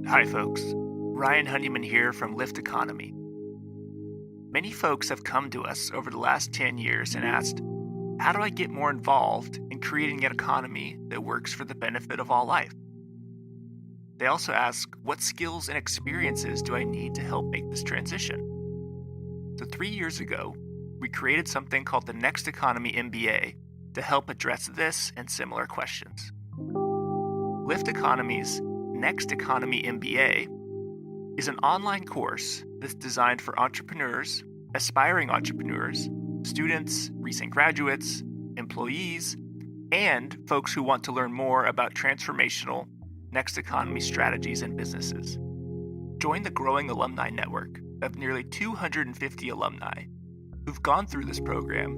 Hi folks, Ryan Honeyman here from Lift Economy. Many folks have come to us over the last 10 years and asked, how do I get more involved in creating an economy that works for the benefit of all life? They also ask, what skills and experiences do I need to help make this transition? So 3 years ago, we created something called the Next Economy MBA to help address this and similar questions. Lift Economy's Next Economy MBA is an online course that's designed for entrepreneurs, aspiring entrepreneurs, students, recent graduates, employees, and folks who want to learn more about transformational next economy strategies and businesses. Join the growing alumni network of nearly 250 alumni who've gone through this program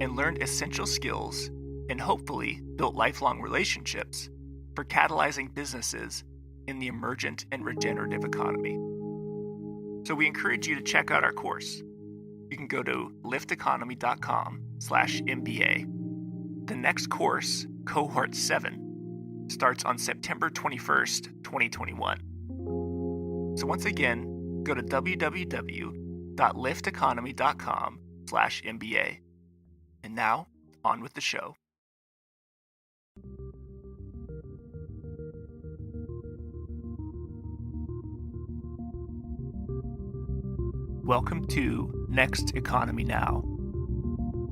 and learned essential skills and hopefully built lifelong relationships for catalyzing businesses in the emergent and regenerative economy. So we encourage you to check out our course. You can go to lifteconomy.com/MBA. The next course, Cohort 7, starts on September 21st, 2021. So once again, go to www.lifteconomy.com/MBA. And now, on with the show. Welcome to Next Economy Now.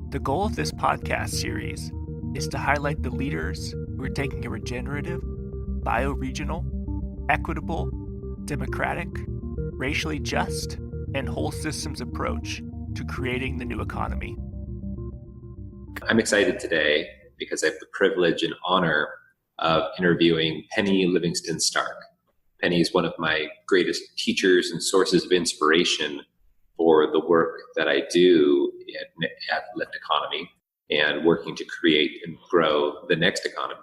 The goal of this podcast series is to highlight the leaders who are taking a regenerative, bioregional, equitable, democratic, racially just, and whole systems approach to creating the new economy. I'm excited today because I have the privilege and honor of interviewing Penny Livingston Stark. Penny is one of my greatest teachers and sources of inspiration for the work that I do at Lift Economy and working to create and grow the next economy.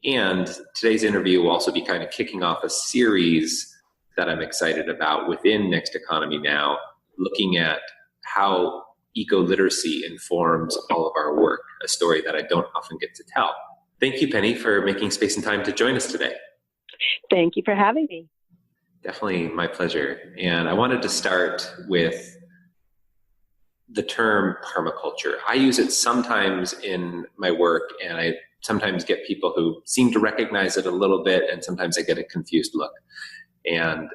And today's interview will also be kind of kicking off a series that I'm excited about within Next Economy Now, looking at how ecoliteracy informs all of our work, a story that I don't often get to tell. Thank you, Penny, for making space and time to join us today. Thank you for having me. Definitely my pleasure. And I wanted to start with the term permaculture. I use it sometimes in my work, and I sometimes get people who seem to recognize it a little bit, and sometimes I get a confused look. And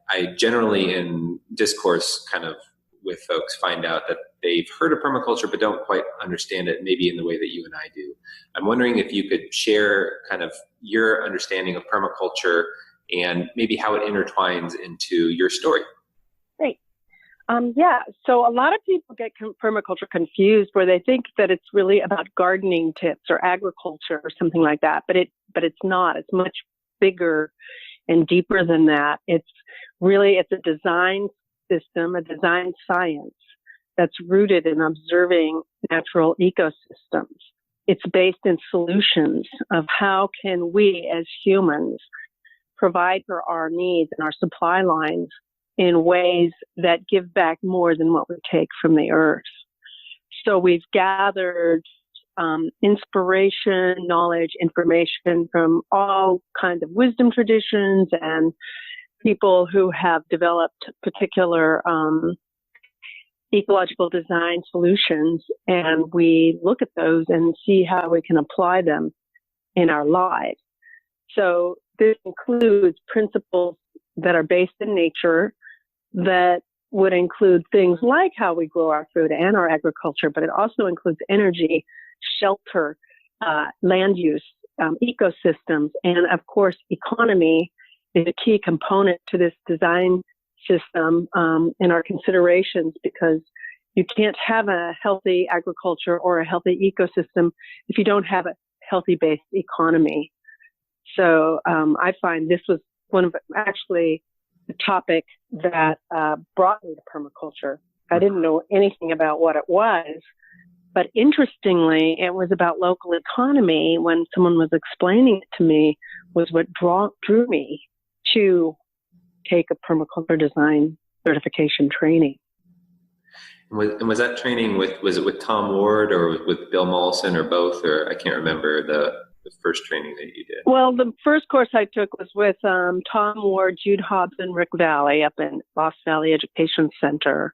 I generally in discourse kind of with folks find out that they've heard of permaculture but don't quite understand it maybe in the way that you and I do. I'm wondering if you could share kind of your understanding of permaculture and maybe how it intertwines into your story. Great. So a lot of people get permaculture confused where they think that it's really about gardening tips or agriculture or something like that, but it's not. It's much bigger and deeper than that. It's a design system, a design science that's rooted in observing natural ecosystems. It's based in solutions of how can we as humans provide for our needs and our supply lines in ways that give back more than what we take from the earth. So we've gathered inspiration, knowledge, information from all kinds of wisdom traditions and people who have developed particular ecological design solutions, and we look at those and see how we can apply them in our lives. So this includes principles that are based in nature that would include things like how we grow our food and our agriculture, but it also includes energy, shelter, land use, ecosystems, and of course, economy is a key component to this design system in our considerations, because you can't have a healthy agriculture or a healthy ecosystem if you don't have a healthy based economy. So I find this was one of actually the topic that brought me to permaculture. I didn't know anything about what it was, but interestingly, it was about local economy when someone was explaining it to me was what drew me to take a permaculture design certification training. And was that training was it with Tom Ward or with Bill Mollison or both, or I can't remember the the first training that you did? Well, the first course I took was with Tom Ward, Jude Hobbs, and Rick Valley up in Lost Valley Education Center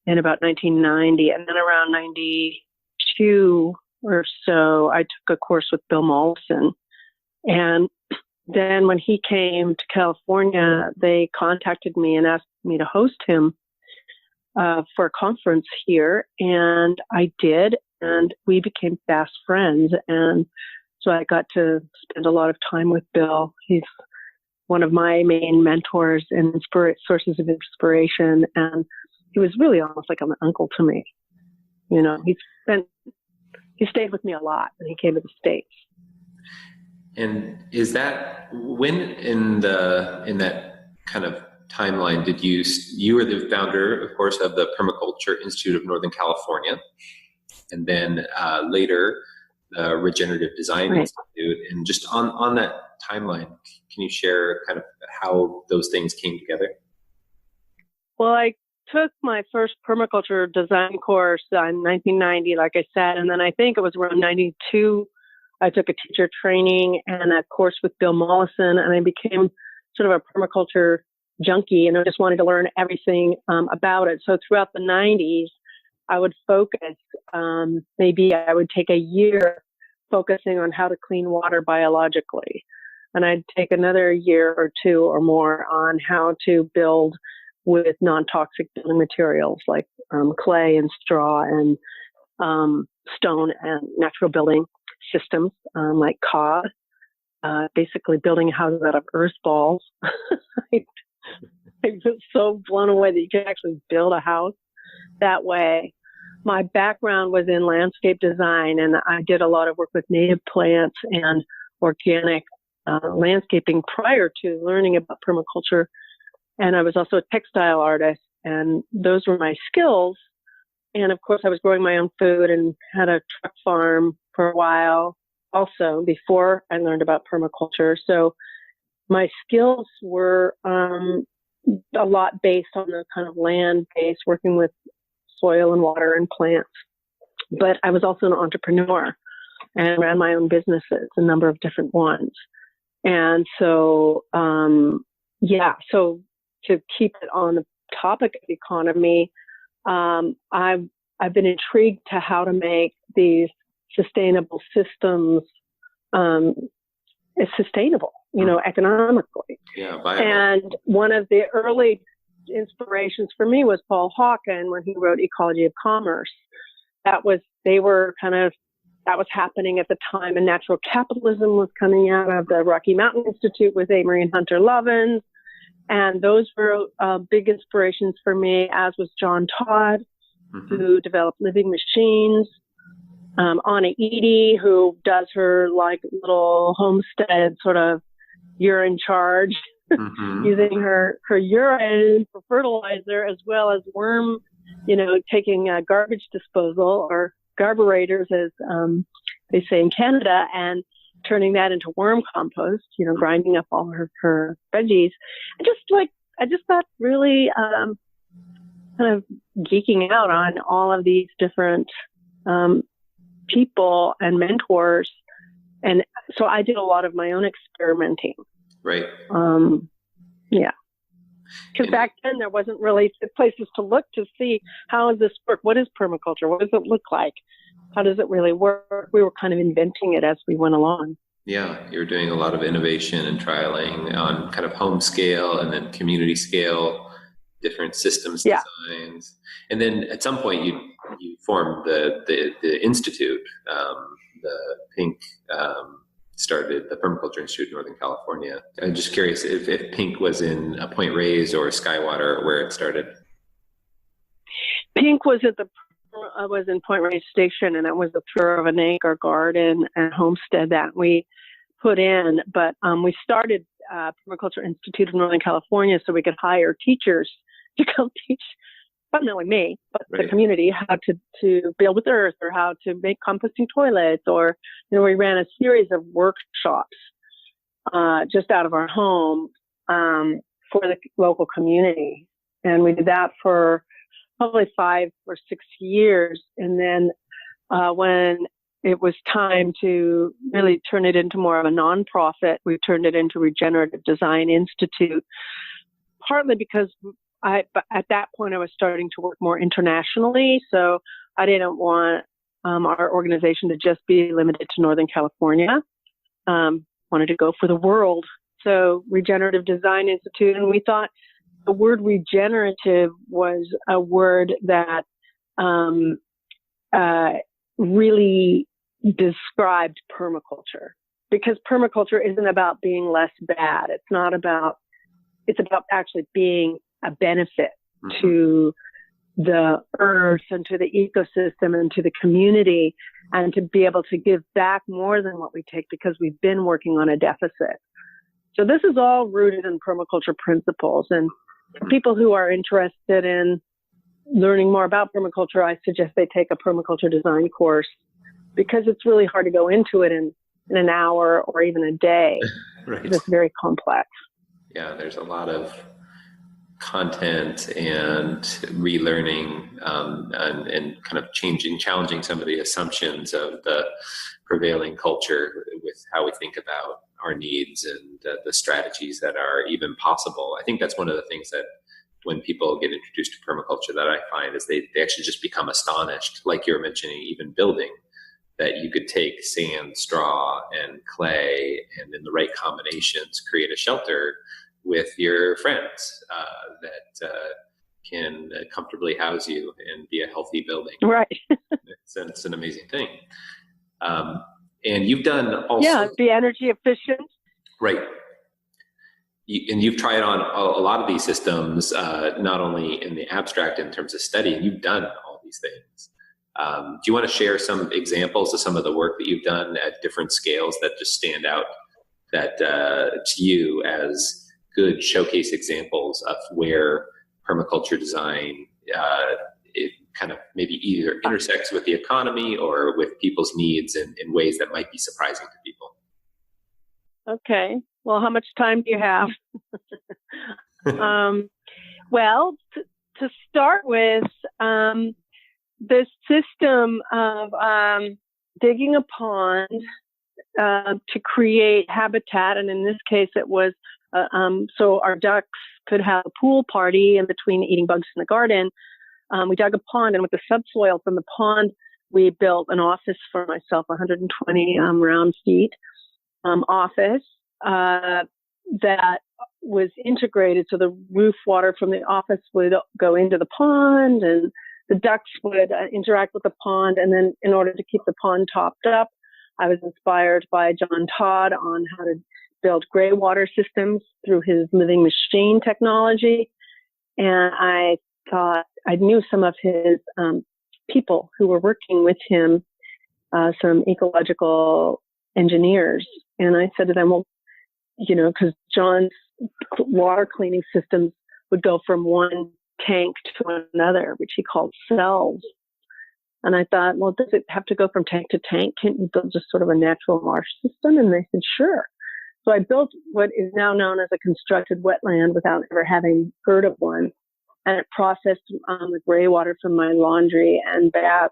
in about 1990. And then around 92 or so, I took a course with Bill Mollison. And then when he came to California, they contacted me and asked me to host him for a conference here. And I did, and we became fast friends. And so I got to spend a lot of time with Bill. He's one of my main mentors and sources of inspiration. And he was really almost like an uncle to me. You know, he stayed with me a lot when he came to the States. And is that when in that kind of timeline did you were the founder, of course, of the Permaculture Institute of Northern California, and then later the Regenerative Design Right. Institute, and just on that timeline, can you share kind of how those things came together? Well, I took my first permaculture design course in 1990, like I said, and then I think it was around 92, I took a teacher training and a course with Bill Mollison, and I became sort of a permaculture junkie, and I just wanted to learn everything about it. So throughout the 90s, I would focus, maybe I would take a year focusing on how to clean water biologically. And I'd take another year or two or more on how to build with non-toxic building materials like clay and straw and stone and natural building systems like cod, basically building houses out of earth balls. I was so blown away that you can actually build a house that way. My background was in landscape design, and I did a lot of work with native plants and organic landscaping prior to learning about permaculture. And I was also a textile artist, and those were my skills. And of course, I was growing my own food and had a truck farm for a while also before I learned about permaculture. So my skills were a lot based on the kind of land base, working with soil and water and plants. But I was also an entrepreneur and ran my own businesses, a number of different ones. And so, so to keep it on the topic of economy, I've been intrigued to how to make these sustainable systems sustainable, economically. Yeah, viable. And one of the early inspirations for me was Paul Hawken when he wrote Ecology of Commerce. That was happening at the time, and natural capitalism was coming out of the Rocky Mountain Institute with Amory and Hunter Lovins. And those were big inspirations for me, as was John Todd, who developed living machines. Anna Edie, who does her little homestead sort of you're in charge, using her urine for fertilizer, as well as worm, taking garbage disposal, or garburators, as they say in Canada, and turning that into worm compost, grinding up all her veggies. I just got really kind of geeking out on all of these different people and mentors. And so I did a lot of my own experimenting. Right. Yeah. Because back then there wasn't really places to look to see how does this work? What is permaculture? What does it look like? How does it really work? We were kind of inventing it as we went along. Yeah, you're doing a lot of innovation and trialing on kind of home scale and then community scale, different systems designs. And then at some point you formed the institute, the Pink started the Permaculture Institute in Northern California. I'm just curious if Pink was in Point Reyes or Skywater, where it started. Pink was in Point Reyes Station, and it was a third of an acre garden and homestead that we put in. But we started Permaculture Institute of Northern California so we could hire teachers to come teach, not only me, but the community, how to build with earth, or how to make composting toilets, or, we ran a series of workshops just out of our home for the local community. And we did that for probably 5 or 6 years. And then when it was time to really turn it into more of a nonprofit. We turned it into Regenerative Design Institute, partly because at that point I was starting to work more internationally. So I didn't want our organization to just be limited to Northern California. Wanted to go for the world. So Regenerative Design Institute, and we thought the word regenerative was a word that really described permaculture, because permaculture isn't about being less bad. It's about actually being a benefit to the earth and to the ecosystem and to the community, and to be able to give back more than what we take because we've been working on a deficit. So this is all rooted in permaculture principles. And for people who are interested in learning more about permaculture, I suggest they take a permaculture design course, because it's really hard to go into it in an hour or even a day. Right. It's very complex. Yeah, there's a lot of content and relearning and kind of challenging some of the assumptions of the prevailing culture with how we think about our needs and the strategies that are even possible. I think that's one of the things that when people get introduced to permaculture that I find is they actually just become astonished, like you were mentioning, even building, that you could take sand, straw, and clay, and in the right combinations, create a shelter with your friends that can comfortably house you and be a healthy building. Right. It's an amazing thing. And you've done also... Yeah, be energy efficient. Right. And you've tried on a lot of these systems, not only in the abstract in terms of study, and you've done all these things. Do you want to share some examples of some of the work that you've done at different scales that just stand out that to you as good showcase examples of where permaculture design it kind of maybe either intersects with the economy or with people's needs in ways that might be surprising to people? Okay. Well, how much time do you have? Well, to start with, the system of digging a pond to create habitat, and in this case it was so our ducks could have a pool party in between eating bugs in the garden. We dug a pond, and with the subsoil from the pond, we built an office for myself, 120 round feet office that was integrated. So the roof water from the office would go into the pond, and the ducks would interact with the pond. And then in order to keep the pond topped up, I was inspired by John Todd on how to build gray water systems through his living machine technology. And I thought I knew some of his people who were working with him, some ecological engineers. And I said to them, well, because John's water cleaning systems would go from one tank to another, which he called cells. And I thought, well, does it have to go from tank to tank? Can't you build just sort of a natural marsh system? And they said, sure. So I built what is now known as a constructed wetland without ever having heard of one. And it processed the gray water from my laundry and bath,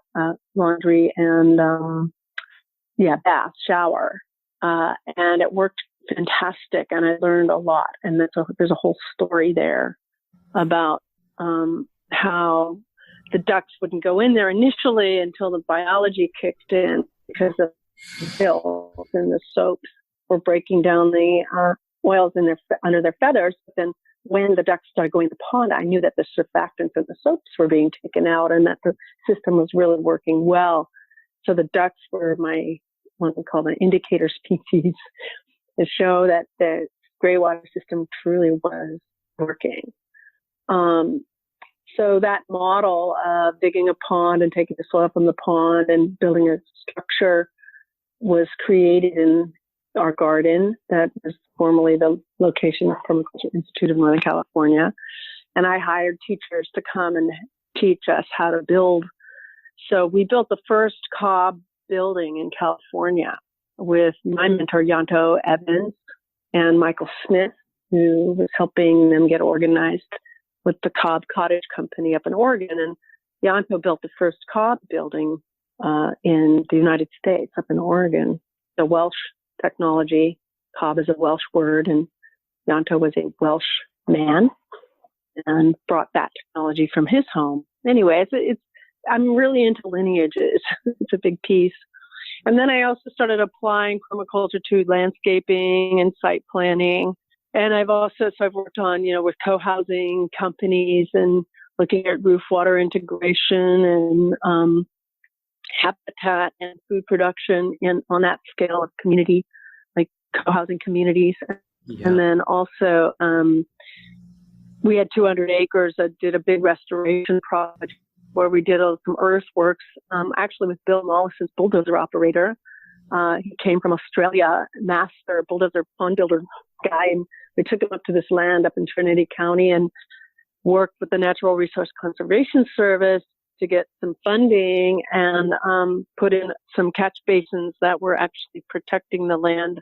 shower. And it worked fantastic. And I learned a lot. And there's a whole story there about how the ducks wouldn't go in there initially until the biology kicked in, because of the pills and the soaps were breaking down the oils under their feathers. But then when the ducks started going to the pond, I knew that the surfactants and the soaps were being taken out and that the system was really working well. So the ducks were what we call the indicator species to show that the gray water system truly was working. So that model of digging a pond and taking the soil from the pond and building a structure was created in our garden that was formerly the location of Permaculture Institute of Northern California. And I hired teachers to come and teach us how to build. So we built the first cob building in California with my mentor, Yanto Evans, and Michael Smith, who was helping them get organized with the Cobb Cottage Company up in Oregon. And Yanto built the first cob building in the United States, up in Oregon. The Welsh technology, cob is a Welsh word, and Yanto was a Welsh man and brought that technology from his home. Anyway, I'm really into lineages. It's a big piece. And then I also started applying permaculture to landscaping and site planning. And I've worked on, with co-housing companies and looking at roof water integration and habitat and food production on that scale of community, like co-housing communities. Yeah. And then also, we had 200 acres that did a big restoration project where we did some earthworks, actually with Bill Mollison's bulldozer operator. He came from Australia, master bulldozer pond builder guy, and we took him up to this land up in Trinity County and worked with the Natural Resource Conservation Service to get some funding and put in some catch basins that were actually protecting the land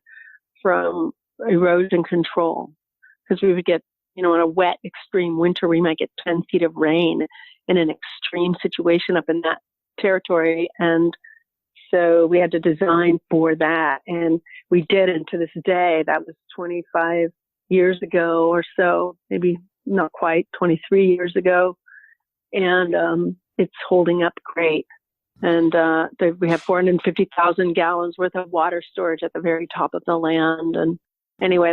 from erosion control. Because we would get, in a wet, extreme winter, we might get 10 feet of rain in an extreme situation up in that territory. And so we had to design for that. And we did, and to this day, that was 25 years ago or so, maybe not quite 23 years ago. And it's holding up great. And we have 450,000 gallons worth of water storage at the very top of the land. And anyway,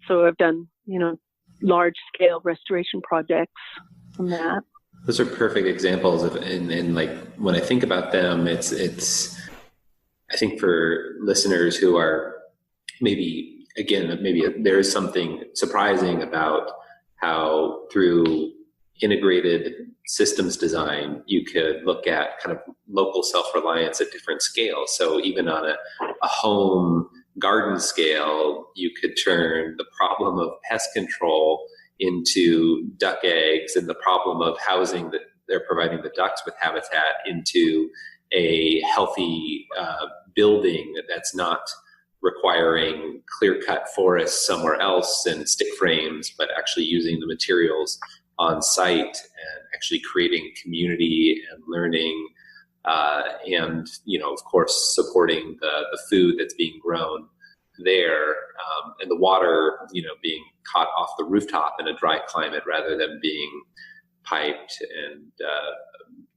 so I've done, large scale restoration projects from that. Those are perfect examples of, and like when I think about them, it's, I think for listeners who are maybe there is something surprising about how through integrated systems design, you could look at kind of local self-reliance at different scales. So even on a home garden scale, you could turn the problem of pest control into duck eggs and the problem of housing that they're providing the ducks with habitat into a healthy building that's not requiring clear-cut forests somewhere else and stick frames, but actually using the materials on site and actually creating community and learning and, of course, supporting the food that's being grown there and the water, being caught off the rooftop in a dry climate rather than being piped and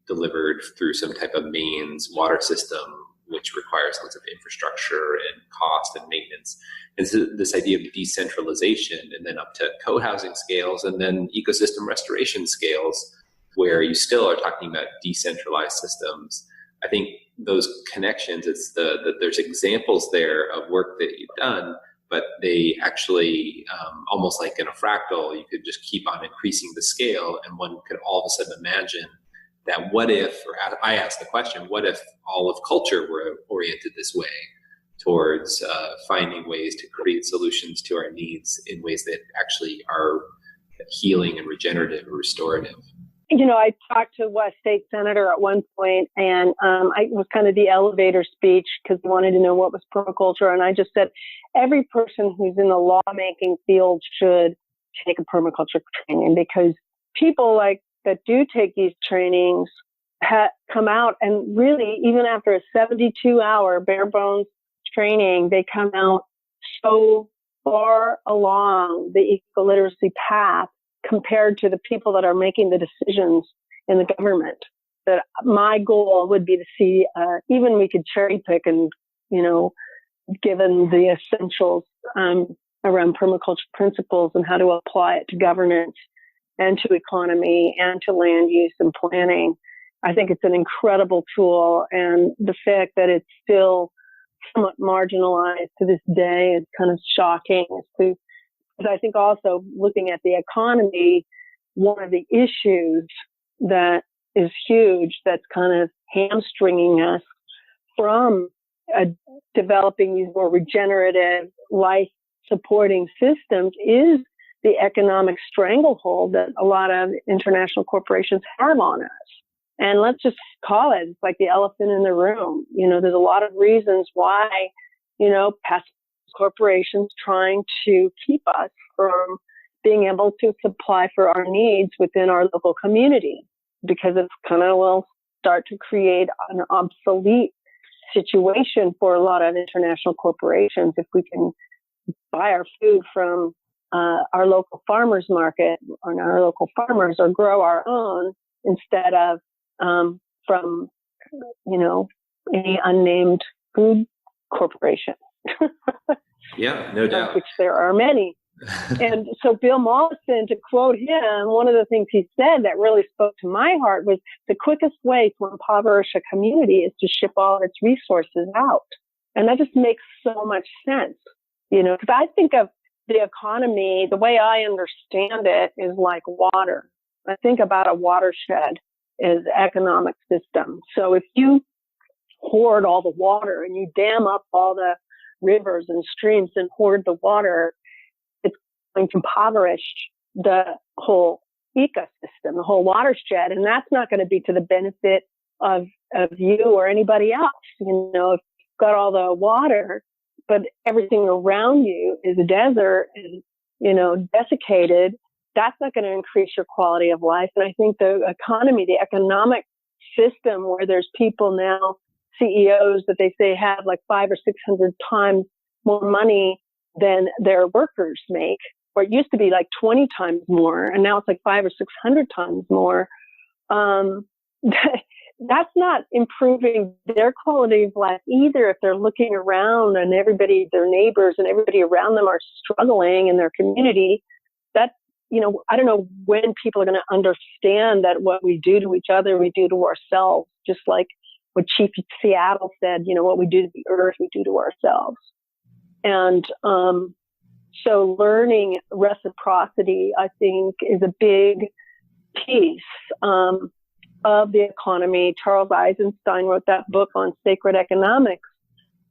delivered through some type of mains water system, which requires lots of infrastructure and cost and maintenance. And so this idea of decentralization and then up to co-housing scales and then ecosystem restoration scales, where you still are talking about decentralized systems. I think those connections, there's examples there of work that you've done, but they actually, almost like in a fractal, you could just keep on increasing the scale, and one could all of a sudden imagine that what if, or I asked the question, what if all of culture were oriented this way towards finding ways to create solutions to our needs in ways that actually are healing and regenerative or restorative? I talked to a state senator at one point, and I was kind of the elevator speech because he wanted to know what was permaculture. And I just said, every person who's in the lawmaking field should take a permaculture training, because people like that do take these trainings come out, and really, even after a 72-hour bare bones training, they come out so far along the ecoliteracy path compared to the people that are making the decisions in the government. That my goal would be to see, even we could cherry pick and, given the essentials around permaculture principles and how to apply it to governance and to economy and to land use and planning. I think it's an incredible tool, and the fact that it's still somewhat marginalized to this day is kind of shocking. But I think also looking at the economy, one of the issues that is huge that's kind of hamstringing us from developing these more regenerative, life-supporting systems is the economic stranglehold that a lot of international corporations have on us. And let's just call it, it's like the elephant in the room. There's a lot of reasons why, past corporations trying to keep us from being able to supply for our needs within our local community, because it's kind of, start to create an obsolete situation for a lot of international corporations if we can buy our food from our local farmers market or our local farmers, or grow our own instead of from, any unnamed food corporation. Yeah, no doubt. Which there are many. And so Bill Mollison, to quote him, one of the things he said that really spoke to my heart was the quickest way to impoverish a community is to ship all of its resources out. And that just makes so much sense, because I think of the economy, the way I understand it is like water. I think about a watershed as economic system. So if you hoard all the water and you dam up all the rivers and streams and hoard the water, it's going to impoverish the whole ecosystem, the whole watershed. And that's not going to be to the benefit of you or anybody else. If you've got all the water, but everything around you is a desert and, desiccated, that's not going to increase your quality of life. And I think the economy, the economic system where there's people now, CEOs that they say have like 500 or 600 times more money than their workers make, or it used to be like 20 times more, and now it's like 500 or 600 times more. That's not improving their quality of life either. If they're looking around and everybody, their neighbors and everybody around them are struggling in their community, that, I don't know when people are going to understand that what we do to each other, we do to ourselves, just like what Chief Seattle said, what we do to the earth, we do to ourselves. And so learning reciprocity, I think, is a big piece of the economy. Charles Eisenstein wrote that book on sacred economics,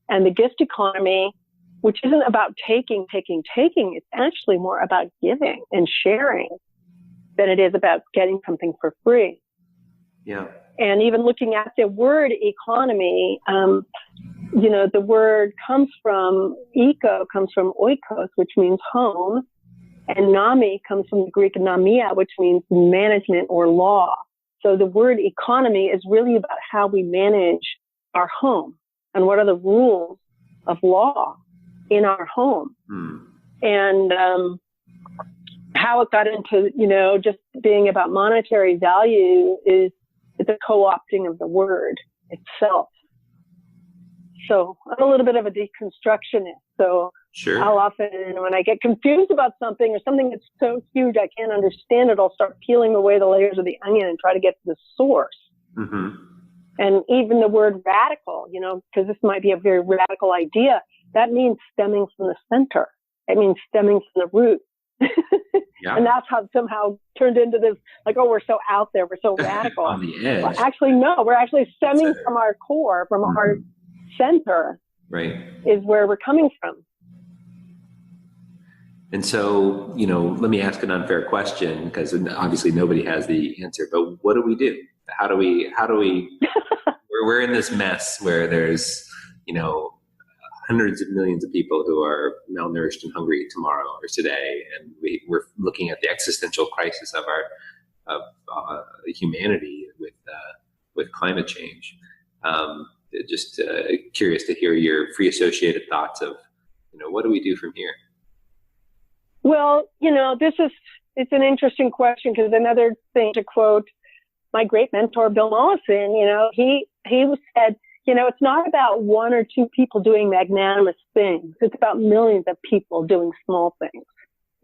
and the gift economy, which isn't about taking. It's actually more about giving and sharing than it is about getting something for free. Yeah. And even looking at the word economy, the word comes from oikos, which means home, and nami comes from the Greek namia, which means management or law. So the word economy is really about how we manage our home and what are the rules of law in our home. And how it got into, just being about monetary value is the co-opting of the word itself. So I'm a little bit of a deconstructionist. So sure. I'll often, when I get confused about something or something that's so huge I can't understand it, I'll start peeling away the layers of the onion and try to get to the source. Mm-hmm. And even the word radical, because this might be a very radical idea, that means stemming from the center. It means stemming from the root. Yeah. And that's how somehow turned into this, like, oh, we're so out there, we're so radical. On the edge. Well, actually, no, we're actually stemming from our core, from our center. Right. Is where we're coming from. And so, let me ask an unfair question, because obviously nobody has the answer, but what do we do? How do we, we're in this mess where there's, hundreds of millions of people who are malnourished and hungry tomorrow or today. And we're looking at the existential crisis of humanity with climate change. Just curious to hear your free associated thoughts of, what do we do from here? Well, it's an interesting question, because another thing, to quote my great mentor, Bill Mollison, he said, it's not about one or two people doing magnanimous things. It's about millions of people doing small things,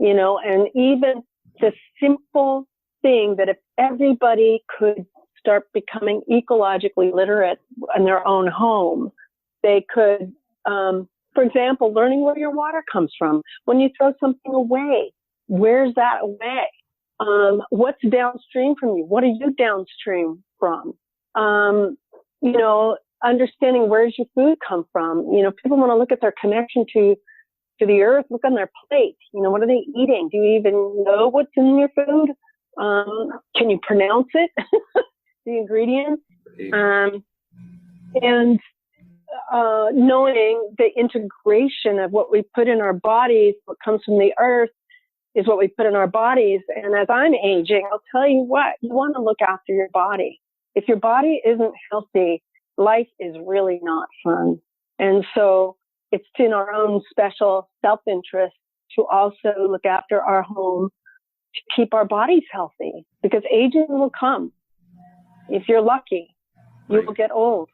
and even the simple thing that if everybody could start becoming ecologically literate in their own home, they could, for example, learning where your water comes from. When you throw something away, where's that away? What's downstream from you? What are you downstream from? Understanding where's your food come from. People want to look at their connection to the earth, look on their plate. What are they eating? Do you even know what's in your food? Can you pronounce it? The ingredients? And knowing the integration of what we put in our bodies, what comes from the earth is what we put in our bodies. And as I'm aging, I'll tell you what, you want to look after your body. if your body isn't healthy, life is really not fun. And so it's in our own special self-interest to also look after our home, to keep our bodies healthy, because aging will come. If you're lucky, you will get old.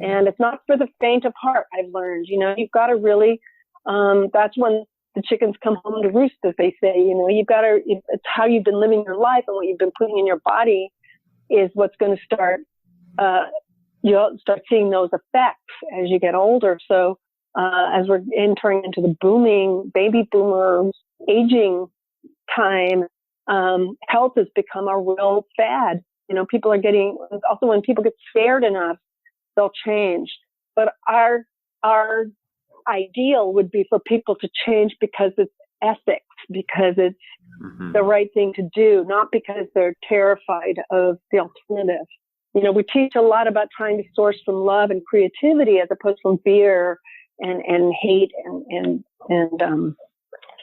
And it's not for the faint of heart, I've learned. You've got to really, that's when the chickens come home to roost, as they say. You've got to, it's how you've been living your life and what you've been putting in your body is what's going to start, you'll start seeing those effects as you get older. So as we're entering into the booming baby boomers aging time, health has become a real fad. People are getting, also when people get scared enough, they'll change. But our ideal would be for people to change because it's ethics, because it's the right thing to do, not because they're terrified of the alternative. We teach a lot about trying to source from love and creativity as opposed from fear and hate and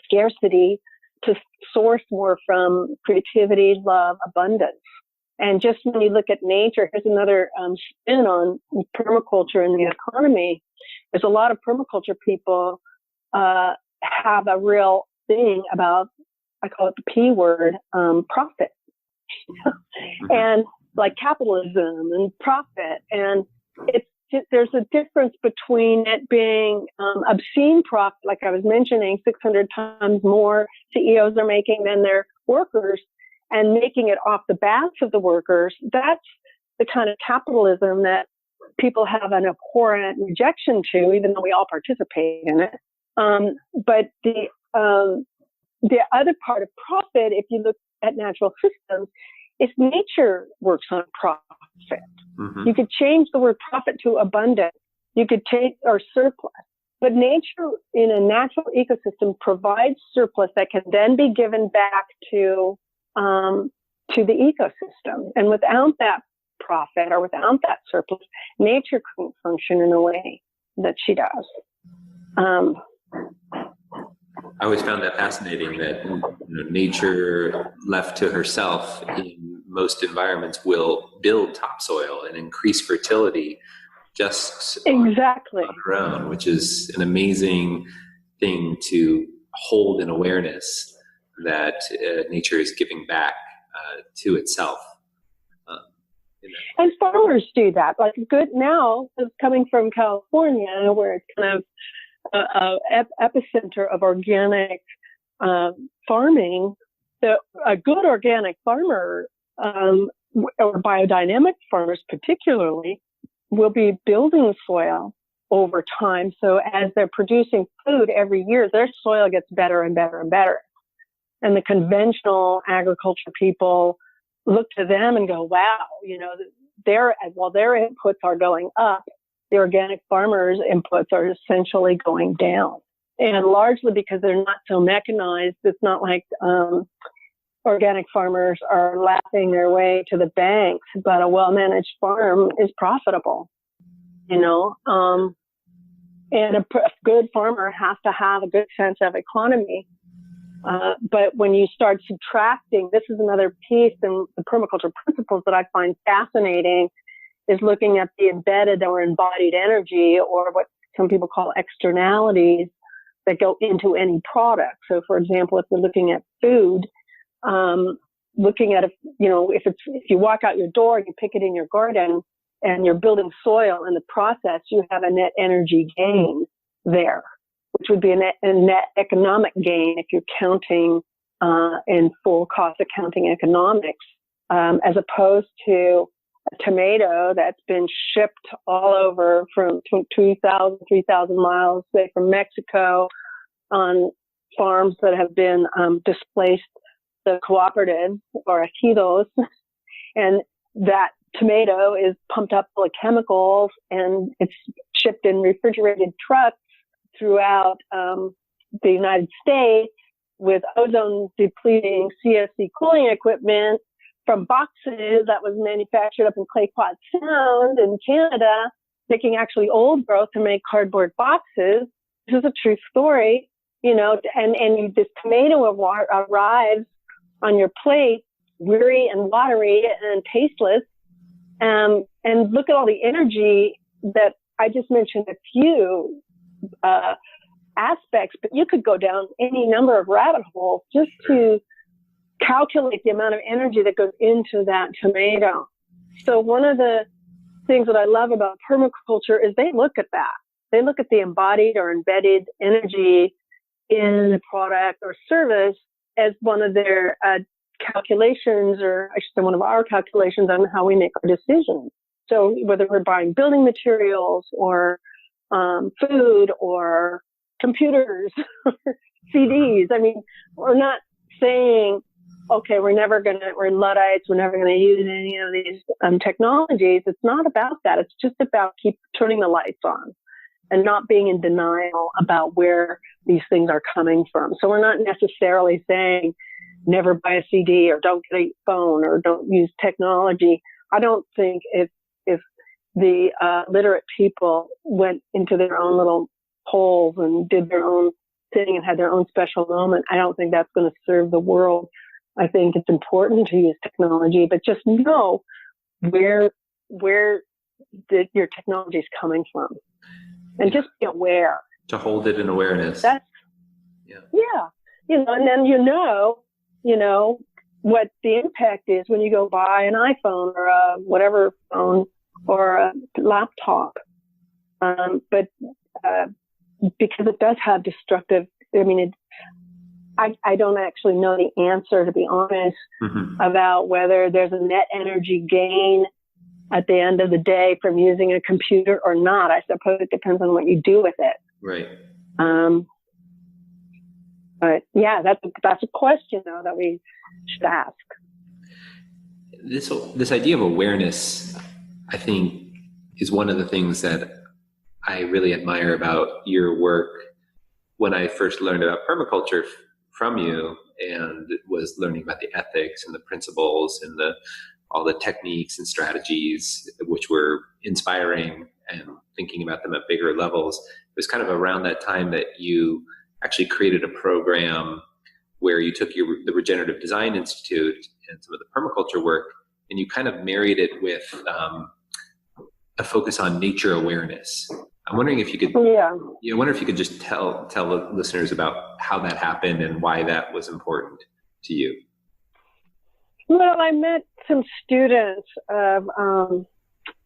scarcity, to source more from creativity, love, abundance. And just when you look at nature, here's another spin on permaculture and the economy. There's a lot of permaculture people have a real thing about, I call it the P word, profit. And like capitalism and profit. And there's a difference between it being obscene profit, like I was mentioning, 600 times more CEOs are making than their workers, and making it off the backs of the workers. That's the kind of capitalism that people have an abhorrent rejection to, even though we all participate in it. But the other part of profit, if you look at natural systems, is nature works on profit. You could change the word profit to abundance. You could take or surplus. But nature in a natural ecosystem provides surplus that can then be given back to the ecosystem. And without that profit or without that surplus, nature couldn't function in the way that she does. I always found that fascinating that nature left to herself in most environments will build topsoil and increase fertility just exactly on her own, which is an amazing thing to hold in awareness that nature is giving back to itself. And farmers do that. Like good now, coming from California, where it's kind of epicenter of organic farming, a good organic farmer or biodynamic farmers particularly will be building soil over time. So as they're producing food every year, their soil gets better and better and better. And the conventional agriculture people look to them and go, wow, while their inputs are going up, the organic farmers' inputs are essentially going down. And largely because they're not so mechanized, it's not like organic farmers are laughing their way to the banks, but a well-managed farm is profitable, and a good farmer has to have a good sense of economy. But when you start subtracting, this is another piece in the permaculture principles that I find fascinating, is looking at the embedded or embodied energy, or what some people call externalities, that go into any product. So, for example, if we're looking at food, looking at if you walk out your door, you pick it in your garden, and you're building soil in the process, you have a net energy gain there, which would be a net economic gain if you're counting in full cost accounting economics, as opposed to a tomato that's been shipped all over from 2,000, 3,000 miles, say from Mexico, on farms that have been displaced the cooperatives or ejidos, and that tomato is pumped up full of chemicals and it's shipped in refrigerated trucks throughout the United States with ozone depleting CFC cooling equipment from boxes that was manufactured up in Clayquot Sound in Canada, taking actually old growth to make cardboard boxes. This is a true story, and this tomato arrives on your plate, weary and watery and tasteless, And look at all the energy that I just mentioned a few aspects, but you could go down any number of rabbit holes just to calculate the amount of energy that goes into that tomato. So one of the things that I love about permaculture is they look at that. They look at the embodied or embedded energy in a product or service as one of their calculations, or I should say one of our calculations on how we make our decisions. So whether we're buying building materials or food or computers, CDs, I mean, we're not saying, okay, we're Luddites, we're never going to use any of these technologies. It's not about that. It's just about keep turning the lights on and not being in denial about where these things are coming from. So we're not necessarily saying never buy a CD or don't get a phone or don't use technology. I don't think if the literate people went into their own little holes and did their own thing and had their own special moment, I don't think that's going to serve the world. I think it's important to use technology, but just know where your technology is coming from, and just be aware. To hold it in awareness. Yeah. And then you know what the impact is when you go buy an iPhone or a whatever phone or a laptop. But because it does have destructive, I don't actually know the answer, to be honest, about whether there's a net energy gain at the end of the day from using a computer or not. I suppose it depends on what you do with it. Right. But yeah, that's a question though that we should ask. This idea of awareness, I think, is one of the things that I really admire about your work. When I first learned about permaculture from you and was learning about the ethics and the principles and all the techniques and strategies, which were inspiring, and thinking about them at bigger levels, it was kind of around that time that you actually created a program where you took the Regenerative Design Institute and some of the permaculture work, and you kind of married it with a focus on nature awareness. I'm wondering if you could, I wonder if you could just tell the listeners about how that happened and why that was important to you. Well, I met some students of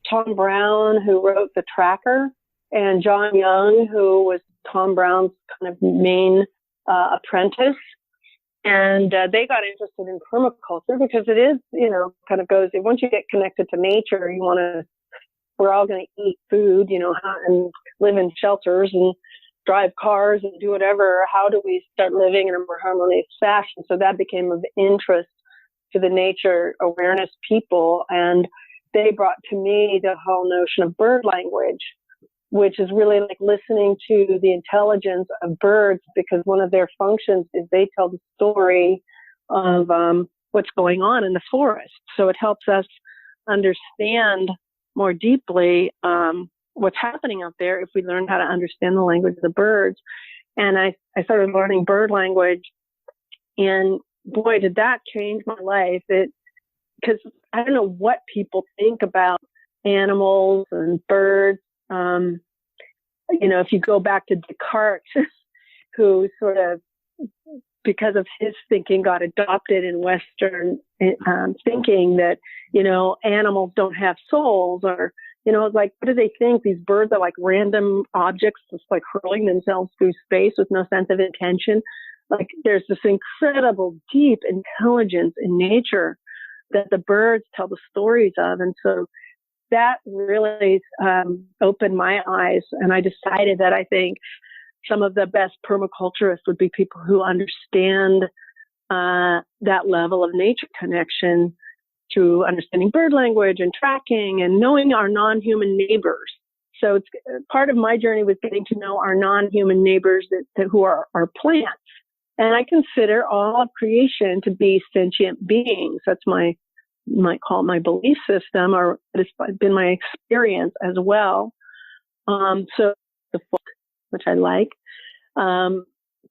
Tom Brown, who wrote The Tracker, and John Young, who was Tom Brown's kind of main apprentice. And they got interested in permaculture because it is, kind of goes, once you get connected to nature, we're all going to eat food, and live in shelters and drive cars and do whatever. How do we start living in a more harmonious fashion? So that became of interest to the nature awareness people. And they brought to me the whole notion of bird language, which is really like listening to the intelligence of birds, because one of their functions is they tell the story of what's going on in the forest. So it helps us understand more deeply what's happening out there if we learn how to understand the language of the birds. And I started learning bird language, and boy, did that change my life. Because I don't know what people think about animals and birds. If you go back to Descartes, who sort of, because of his thinking, got adopted in Western thinking that, animals don't have souls, or, like, what do they think? These birds are like random objects just like hurling themselves through space with no sense of intention. Like, there's this incredible deep intelligence in nature that the birds tell the stories of. And so that really opened my eyes. And I decided that I think some of the best permaculturists would be people who understand that level of nature connection through understanding bird language and tracking and knowing our non-human neighbors. So it's part of my journey was getting to know our non-human neighbors who are plants. And I consider all of creation to be sentient beings. That's you might call it my belief system, or it's been my experience as well. So the book, which I like,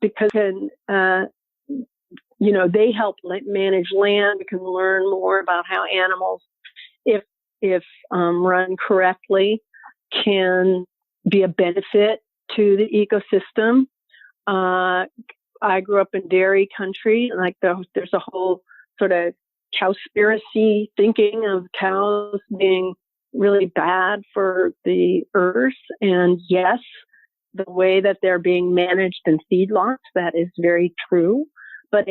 because they help manage land. We can learn more about how animals, if if run correctly, can be a benefit to the ecosystem. I grew up in dairy country, like there's a whole sort of cowspiracy thinking of cows being really bad for the earth. And yes, the way that they're being managed in feedlots, that is very true. But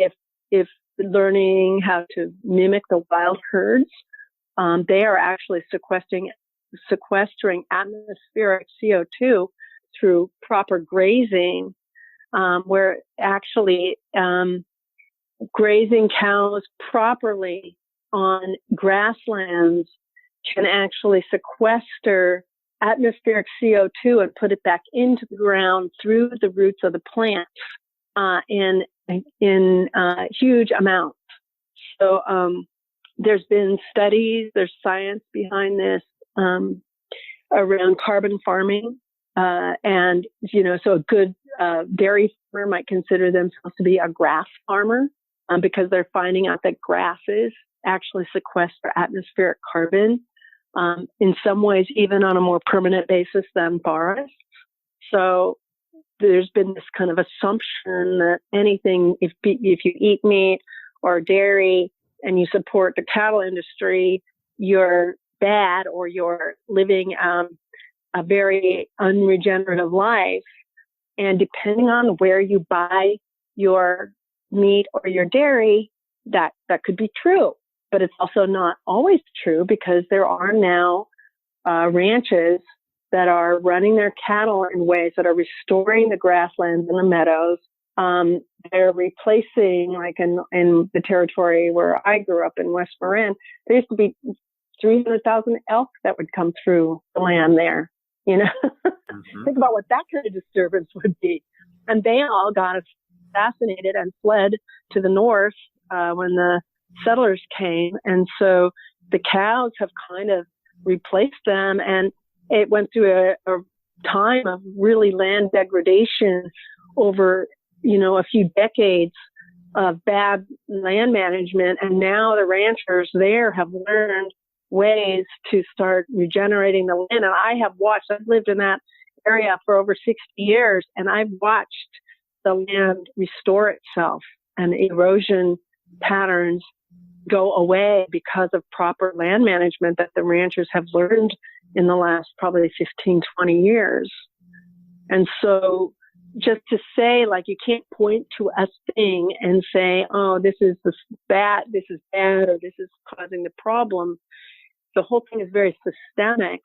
if learning how to mimic the wild herds, they are actually sequestering atmospheric CO2 through proper grazing, where actually grazing cows properly on grasslands can actually sequester atmospheric CO2 and put it back into the ground through the roots of the plants in huge amounts. So there's been studies, there's science behind this around carbon farming. And, so a good dairy farmer might consider themselves to be a grass farmer because they're finding out that grasses actually sequester atmospheric carbon in some ways even on a more permanent basis than forests. So there's been this kind of assumption that anything, if you eat meat or dairy and you support the cattle industry, you're bad or you're living a very unregenerative life. And depending on where you buy your meat or your dairy, that could be true. But it's also not always true because there are now ranches that are running their cattle in ways that are restoring the grasslands and the meadows. They're replacing, like in the territory where I grew up in West Marin, there used to be 300,000 elk that would come through the land there. Mm-hmm. Think about what that kind of disturbance would be. And they all got assassinated and fled to the north when the settlers came. And so the cows have kind of replaced them. And it went through a time of really land degradation over, a few decades of bad land management. And now the ranchers there have learned ways to start regenerating the land. And I've lived in that area for over 60 years, and I've watched the land restore itself and erosion patterns go away because of proper land management that the ranchers have learned in the last probably 15, 20 years. And so just to say, like, you can't point to a thing and say, oh, this is bad, or this is causing the problem. The whole thing is very systemic.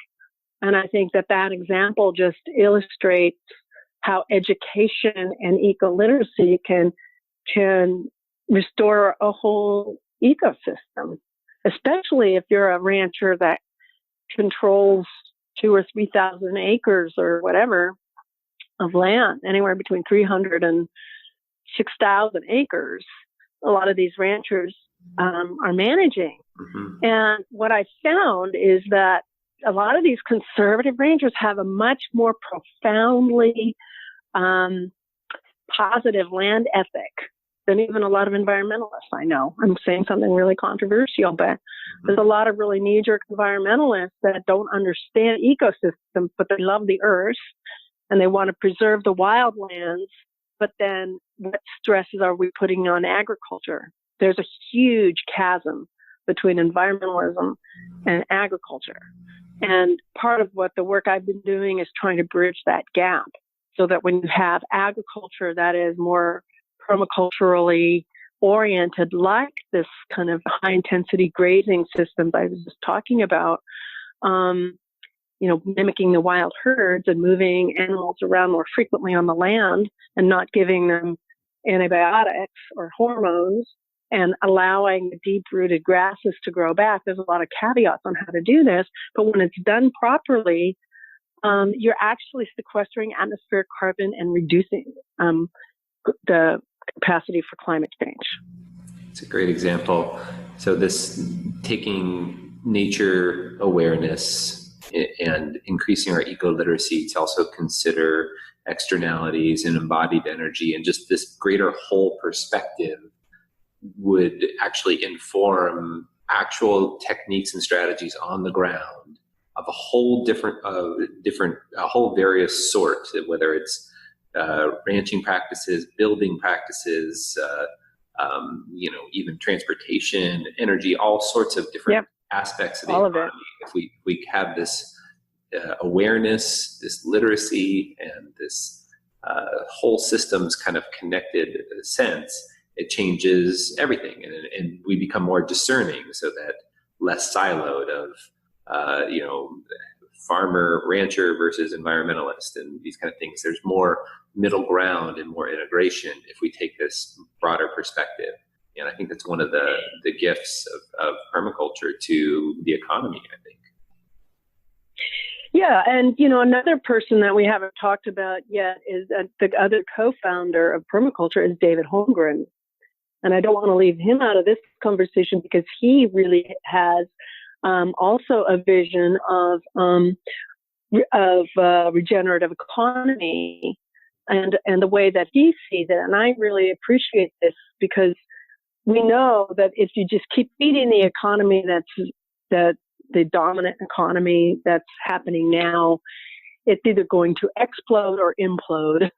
And I think that example just illustrates how education and ecoliteracy can restore a whole ecosystem, especially if you're a rancher that controls 2,000 or 3,000 acres or whatever of land, anywhere between 300 and 6,000 acres. A lot of these ranchers are managing. Mm-hmm. And what I found is that a lot of these conservative ranchers have a much more profoundly positive land ethic than even a lot of environmentalists I know. I'm saying something really controversial, but there's a lot of really knee-jerk environmentalists that don't understand ecosystems, but they love the earth and they want to preserve the wildlands. But then what stresses are we putting on agriculture? There's a huge chasm between environmentalism and agriculture. And part of what the work I've been doing is trying to bridge that gap so that when you have agriculture that is more permaculturally oriented, like this kind of high intensity grazing system I was just talking about, mimicking the wild herds and moving animals around more frequently on the land and not giving them antibiotics or hormones and allowing the deep-rooted grasses to grow back. There's a lot of caveats on how to do this, but when it's done properly, you're actually sequestering atmospheric carbon and reducing the capacity for climate change. It's a great example. So this taking nature awareness and increasing our eco-literacy to also consider externalities and embodied energy and just this greater whole perspective would actually inform actual techniques and strategies on the ground of a whole a whole various sort, whether it's ranching practices, building practices, even transportation, energy, all sorts of different aspects of the economy. If we have this awareness, this literacy, and this whole system's kind of connected sense, it changes everything, and we become more discerning, so that less siloed of farmer rancher versus environmentalist and these kind of things. There's more middle ground and more integration if we take this broader perspective. And I think that's one of the gifts of permaculture to the economy, I think. Yeah, and another person that we haven't talked about yet is the other co-founder of permaculture is David Holmgren. And I don't want to leave him out of this conversation because he really has also a vision of regenerative economy and the way that he sees it. And I really appreciate this because we know that if you just keep feeding the economy that the dominant economy that's happening now, it's either going to explode or implode,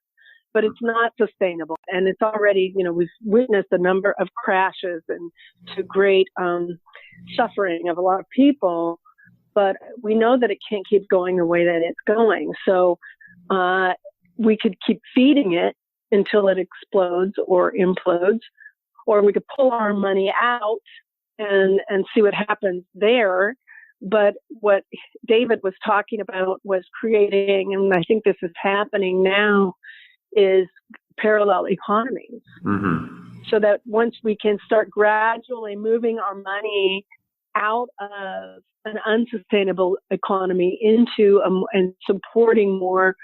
but it's not sustainable. And it's already, we've witnessed a number of crashes and to great suffering of a lot of people, but we know that it can't keep going the way that it's going. So we could keep feeding it until it explodes or implodes, or we could pull our money out and see what happens there. But what David was talking about was creating, and I think this is happening now, is parallel economies. Mm-hmm. So that once we can start gradually moving our money out of an unsustainable economy into and supporting more,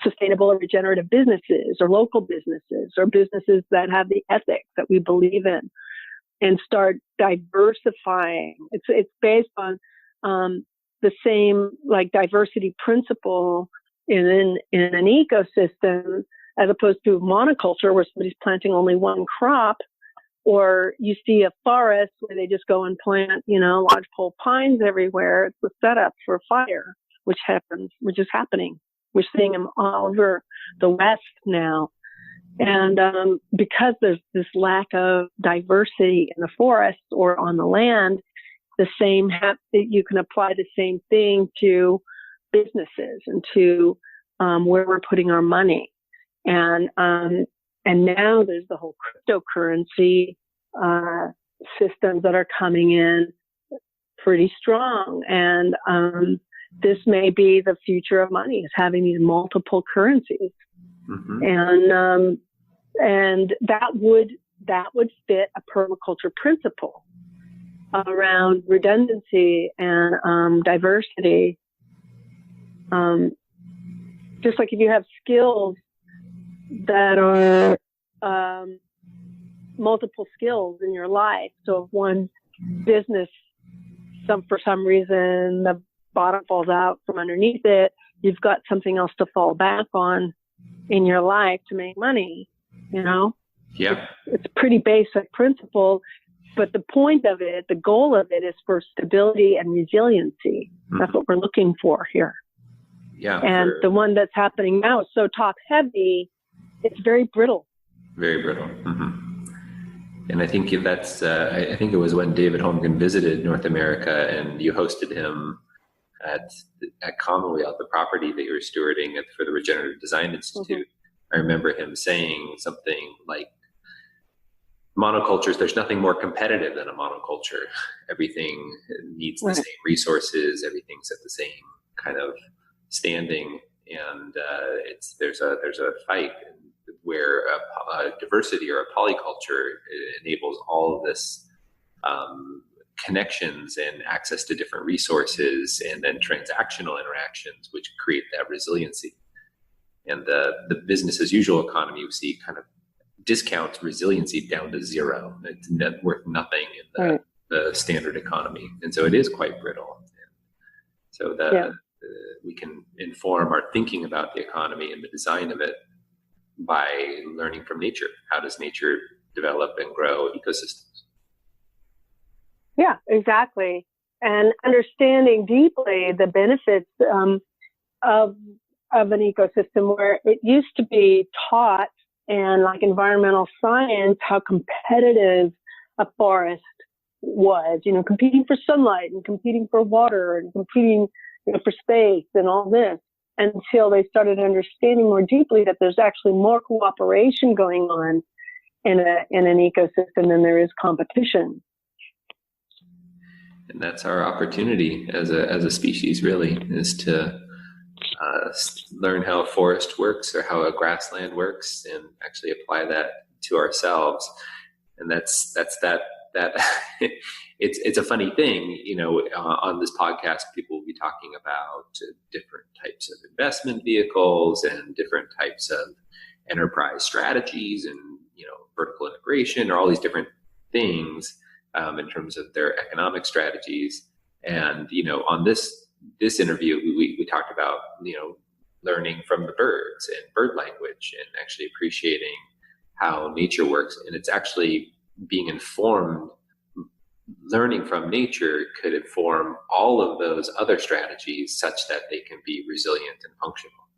sustainable or regenerative businesses or local businesses or businesses that have the ethics that we believe in, and start diversifying. It's based on the same diversity principle in an ecosystem, as opposed to monoculture where somebody's planting only one crop, or you see a forest where they just go and plant, lodgepole pines everywhere. It's a setup for fire, which is happening. We're seeing them all over the West now. And because there's this lack of diversity in the forest or on the land, you can apply the same thing to businesses and to where we're putting our money. And now there's the whole cryptocurrency systems that are coming in pretty strong. And this may be the future of money, is having these multiple currencies. Mm-hmm. And that would fit a permaculture principle around redundancy and diversity. Just like if you have skills that are multiple skills in your life. So if one business, for some reason, the bottom falls out from underneath it, you've got something else to fall back on in your life to make money, Yeah. It's a pretty basic principle, but the point of it, the goal of it is for stability and resiliency. Mm-hmm. That's what we're looking for here. Yeah. And the one that's happening now is so top heavy, it's very brittle. Very brittle. Mm-hmm. And I think that's, I think it was when David Holmgren visited North America and you hosted him at Commonwealth, the property that you were stewarding for the Regenerative Design Institute. Mm-hmm. I remember him saying something like, monocultures, there's nothing more competitive than a monoculture. Everything needs the same resources, everything's at the same kind of standing, and there's a fight where a diversity or a polyculture enables all of this connections and access to different resources, and then transactional interactions, which create that resiliency. And the business as usual economy, we see kind of discounts resiliency down to zero. It's worth nothing in the standard economy, and so it is quite brittle. So we can inform our thinking about the economy and the design of it by learning from nature. How does nature develop and grow ecosystems? Yeah, exactly. And understanding deeply the benefits of an ecosystem, where it used to be taught and like environmental science how competitive a forest was, competing for sunlight and competing for water and competing, for space and all this, until they started understanding more deeply that there's actually more cooperation going on in an ecosystem than there is competition. And that's our opportunity as a species, really, is to learn how a forest works or how a grassland works, and actually apply that to ourselves. And that's that. It's a funny thing, on this podcast, people will be talking about different types of investment vehicles and different types of enterprise strategies and, vertical integration, or all these different things in terms of their economic strategies. And, on this interview, we talked about, learning from the birds and bird language, and actually appreciating how nature works. And it's actually being informed. Learning from nature could inform all of those other strategies such that they can be resilient and functional.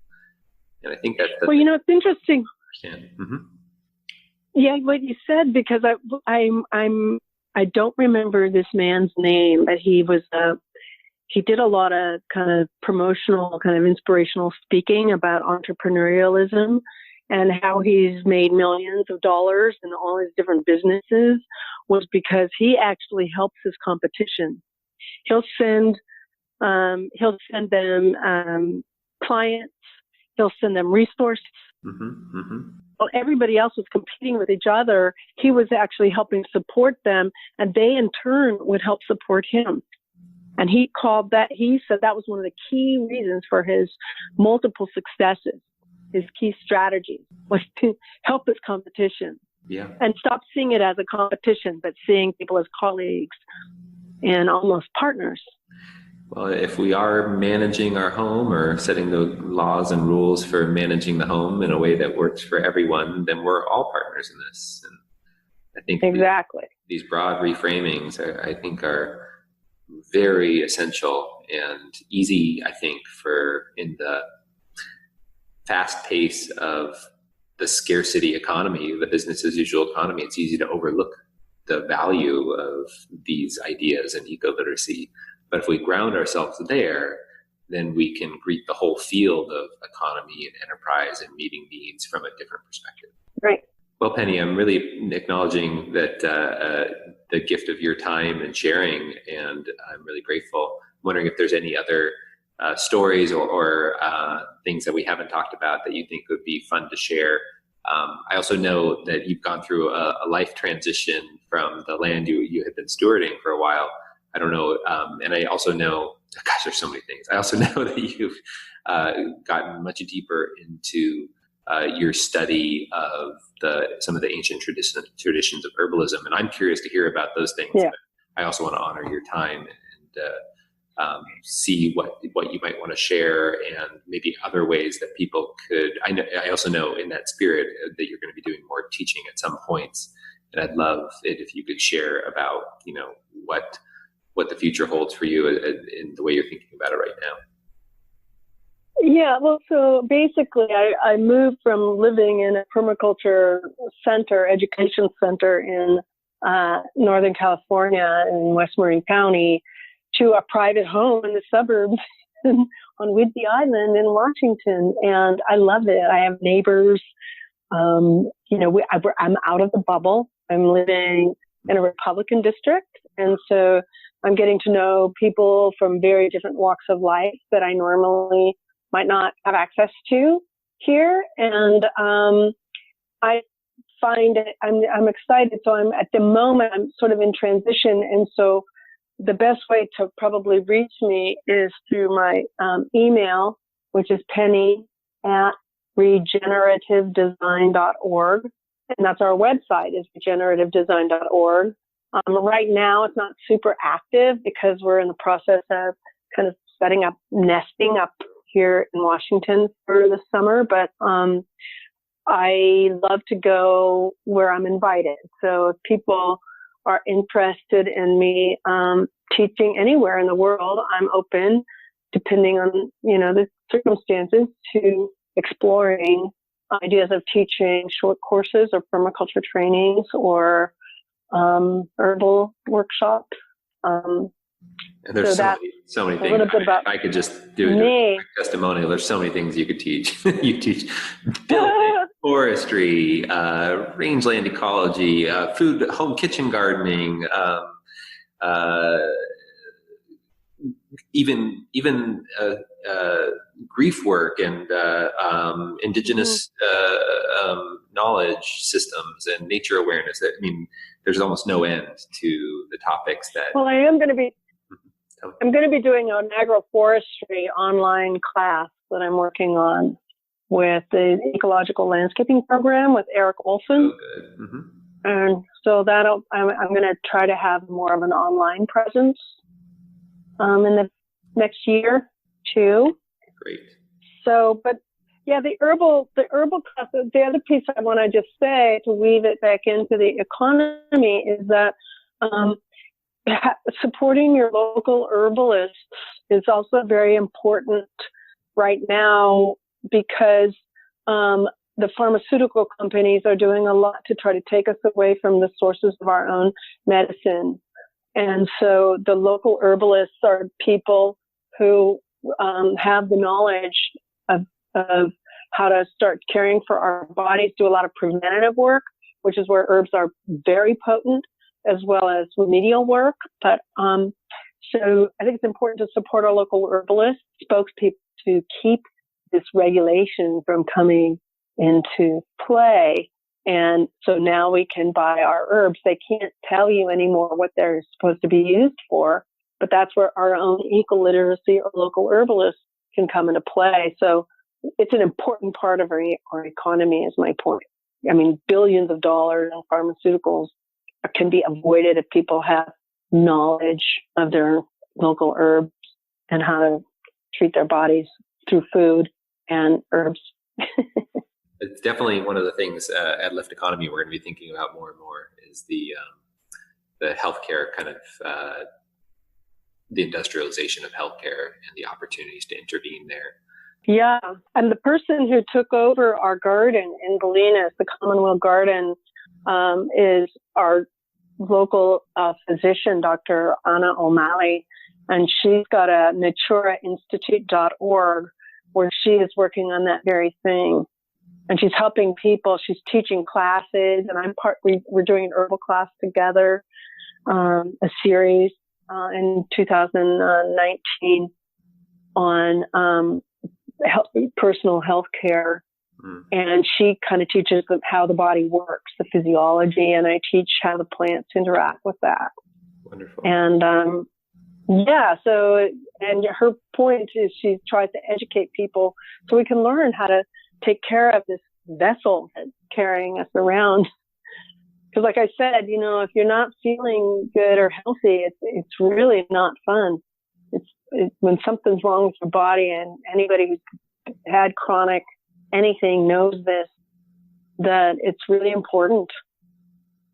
And I think that's well, it's interesting. Mm-hmm. Yeah, what you said, because I don't remember this man's name, but he did a lot of kind of promotional, kind of inspirational speaking about entrepreneurialism and how he's made millions of dollars in all his different businesses, was because he actually helps his competition. He'll send them clients. He'll send them resources. Mm-hmm. Mm-hmm. While everybody else was competing with each other, he was actually helping support them, and they in turn would help support him. And he said that was one of the key reasons for his multiple successes. His key strategy was to help his competition. Yeah. And stop seeing it as a competition, but seeing people as colleagues and almost partners. Well, if we are managing our home or setting the laws and rules for managing the home in a way that works for everyone, then we're all partners in this. And I think exactly these broad reframings I think are very essential and easy, I think, for in the fast pace of the scarcity economy, the business as usual economy. It's easy to overlook the value of these ideas and ecoliteracy. But if we ground ourselves there, then we can greet the whole field of economy and enterprise and meeting needs from a different perspective. Right. Well, Penny, I'm really acknowledging that the gift of your time and sharing, and I'm really grateful. I'm wondering if there's any other stories or things that we haven't talked about that you think would be fun to share. I also know that you've gone through a life transition from the land you had been stewarding for a while. I don't know. And I also know, gosh, there's so many things. I also know that you've gotten much deeper into your study of some of the ancient traditions of herbalism. And I'm curious to hear about those things. Yeah. But I also want to honor your time and see what you might want to share, and maybe other ways that people could. I also know in that spirit that you're going to be doing more teaching at some points, and I'd love it if you could share about what the future holds for you in the way you're thinking about it right now. Yeah, well, so basically I moved from living in a permaculture education center in Northern California in West Marin County to a private home in the suburbs on Whidbey Island in Washington. And I love it. I have neighbors. I'm out of the bubble. I'm living in a Republican district. And so I'm getting to know people from very different walks of life that I normally might not have access to here. And I find it, I'm excited. So I'm at the moment, I'm sort of in transition. And so the best way to probably reach me is through my email, which is penny@regenerativedesign.org. And that's our website, is regenerativedesign.org. Right now, it's not super active because we're in the process of kind of nesting up here in Washington for the summer. But I love to go where I'm invited. So if people are interested in me teaching anywhere in the world, I'm open, depending on, the circumstances, to exploring ideas of teaching short courses or permaculture trainings or herbal workshops. And there's so many things. I could just do a testimonial. There's so many things you could teach. You teach building, forestry, rangeland ecology, food, home kitchen gardening, even grief work and indigenous knowledge systems and nature awareness. I mean, there's almost no end to the topics that. Well, I'm going to be doing an agroforestry online class that I'm working on with the Ecological Landscaping Program with Eric Olson. Oh, good. Mm-hmm. And so I'm going to try to have more of an online presence in the next year too. Great. So, but yeah, the herbal class, the other piece I want to just say to weave it back into the economy is that supporting your local herbalists is also very important right now, because the pharmaceutical companies are doing a lot to try to take us away from the sources of our own medicine. And so the local herbalists are people who have the knowledge of how to start caring for our bodies, do a lot of preventative work, which is where herbs are very potent, as well as remedial work. But so I think it's important to support our local herbalist spokespeople to keep this regulation from coming into play. And so now we can buy our herbs. They can't tell you anymore what they're supposed to be used for, but that's where our own ecoliteracy or local herbalists can come into play. So it's an important part of our economy, is my point. I mean, billions of dollars in pharmaceuticals can be avoided if people have knowledge of their local herbs and how to treat their bodies through food and herbs. It's definitely one of the things at Lift Economy we're going to be thinking about more and more is the healthcare kind of the industrialization of healthcare and the opportunities to intervene there. Yeah, and the person who took over our garden in Bolinas, the Commonwealth Garden, is our local physician, Dr. Anna O'Malley, and she's got a naturainstitute.org where she is working on that very thing. And she's helping people. She's teaching classes, and we're doing an herbal class together, a series in 2019 on personal health care. And she kind of teaches them how the body works, the physiology, and I teach how the plants interact with that. Wonderful. And and her point is she tries to educate people so we can learn how to take care of this vessel that's carrying us around. Because like I said, if you're not feeling good or healthy, it's really not fun. It's when something's wrong with your body, and anybody who's had chronic anything knows this, that it's really important.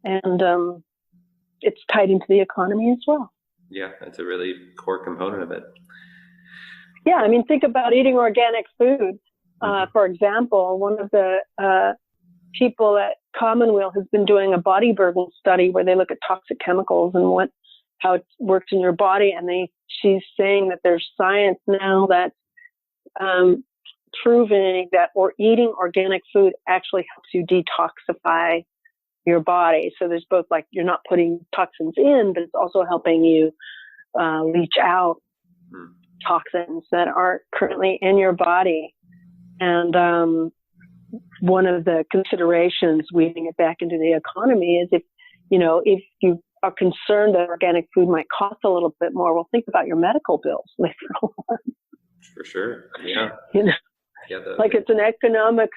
And it's tied into the economy as well. Yeah, that's a really core component of it. Yeah, I mean, think about eating organic food. For example, one of the people at Commonwealth has been doing a body burden study where they look at toxic chemicals and how it works in your body. And she's saying that there's science now that's proving that eating organic food actually helps you detoxify your body. So there's both, like, you're not putting toxins in, but it's also helping you leach out toxins that aren't currently in your body. And one of the considerations weaving it back into the economy is if you are concerned that organic food might cost a little bit more, well, think about your medical bills later on. For sure. Yeah. It's an economic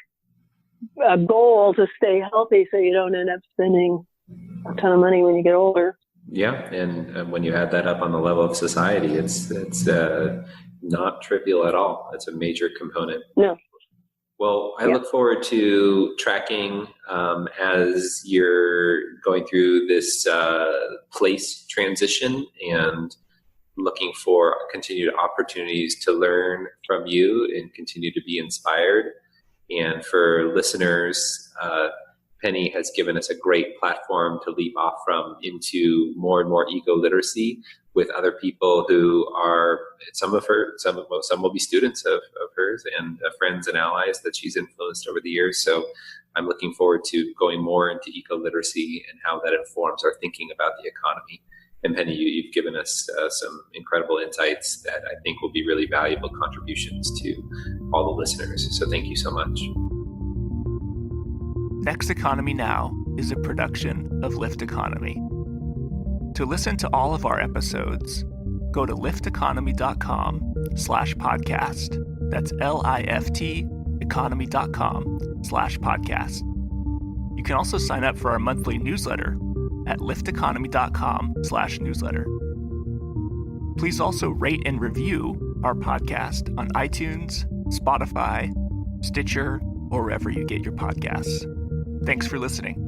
goal to stay healthy so you don't end up spending a ton of money when you get older. Yeah, and when you add that up on the level of society, it's not trivial at all. It's a major component. No. Well, I Yeah. look forward to tracking as you're going through this place transition and looking for continued opportunities to learn from you and continue to be inspired. And for listeners, Penny has given us a great platform to leap off from into more and more eco-literacy with other people who are some will be students of hers and friends and allies that she's influenced over the years. So I'm looking forward to going more into eco-literacy and how that informs our thinking about the economy. And Penny, you've given us some incredible insights that I think will be really valuable contributions to all the listeners. So thank you so much. Next Economy Now is a production of Lift Economy. To listen to all of our episodes, go to lifteconomy.com/podcast. That's LIFT economy.com/podcast. You can also sign up for our monthly newsletter at lifteconomy.com/newsletter. Please also rate and review our podcast on iTunes, Spotify, Stitcher, or wherever you get your podcasts. Thanks for listening.